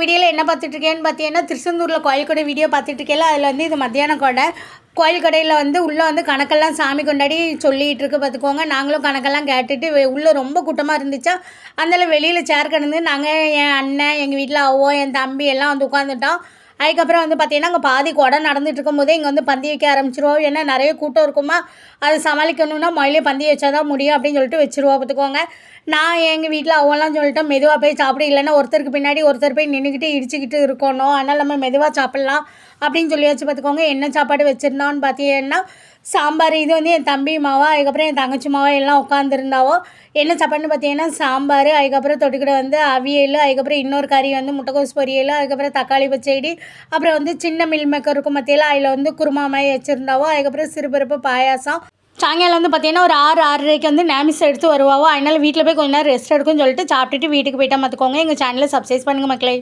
வீடியோவில் என்ன பார்த்துட்ருக்கேன்னு பார்த்தீங்கன்னா திருச்செந்தூரில் கோயில் கடை வீடியோ பார்த்துட்ருக்கேன். அதில் வந்து இது மத்தியானம் கடை கோயில் கடையில் வந்து உள்ளே வந்து கணக்கெல்லாம் சாமி கொண்டாடி சொல்லிகிட்டு இருக்கு பார்த்துக்கோங்க. நாங்களும் கணக்கெல்லாம் கேட்டுட்டு உள்ளே ரொம்ப கூட்டமாக இருந்துச்சா, அதனால் வெளியில் சேர் கிடந்து நாங்கள் என் அண்ணன் எங்கள் வீட்டில் அவ்வளோ என் தம்பி எல்லாம் வந்து உட்காந்துட்டோம். அதுக்கப்புறம் வந்து பார்த்திங்கன்னா அங்கே பாதி கொடை நடந்துட்டு இருக்கும் போதே இங்கே வந்து பந்தி வைக்க ஆரம்பிச்சிருவோம். ஏன்னா நிறைய கூட்டம் இருக்குமா, அதை சமாளிக்கணுன்னா முதலே பந்தி வச்சா தான் முடியும் அப்படின்னு சொல்லிட்டு வச்சுருவோம் பார்த்துக்கோங்க. நான் எங்கள் வீட்டில் அவங்களாம் சொல்லிட்டோம் மெதுவாக போய் சாப்பிட, இல்லைன்னா ஒருத்தருக்கு பின்னாடி ஒருத்தர் போய் நின்றுக்கிட்டு இடிச்சுக்கிட்டு இருக்கணும், அதனால் நம்ம மெதுவாக சாப்பிட்லாம் அப்படின்னு சொல்லி வச்சு பார்த்துக்கோங்க. என்ன சாப்பாடு வச்சுருந்தோன்னு பார்த்தீங்கன்னா சாம்பார். இது வந்து என் தம்பி மாவா, அதுக்கப்புறம் என் தங்கச்சி மாவா எல்லாம் உட்காந்துருந்தாவோ. என்ன சாப்பாடுன்னு பார்த்தீங்கன்னா சாம்பார், அதுக்கப்புறம் தொட்டுக்கிட்ட வந்து அவியல், அதுக்கப்புறம் இன்னொரு கறி வந்து முட்டைக்கோஸ் பொரியல், அதுக்கப்புறம் தக்காளி பச்சடி, அப்புறம் வந்து சின்ன மில் மேக்கர் இருக்கும் மத்தியில் அதில் வந்து குருமா மாதிரி வச்சுருந்தாவோ, அதுக்கப்புறம் சிறுபருப்பு பாயாசம். சாயங்காலம் வந்து பார்த்தீங்கன்னா ஒரு 6-6:30 வந்து நேமிஸ் எடுத்து வருவாவோ. அதனால் வீட்டில் போய் கொஞ்ச நேரம் ரெஸ்ட் எடுக்கும்னு சொல்லிட்டு சாப்பிட்டுட்டு வீட்டுக்கு போயிட்டா பார்த்துக்கோங்க. எங்கள் சேனலை சப்ஸ்கிரைப் பண்ணுங்கள் மக்களே.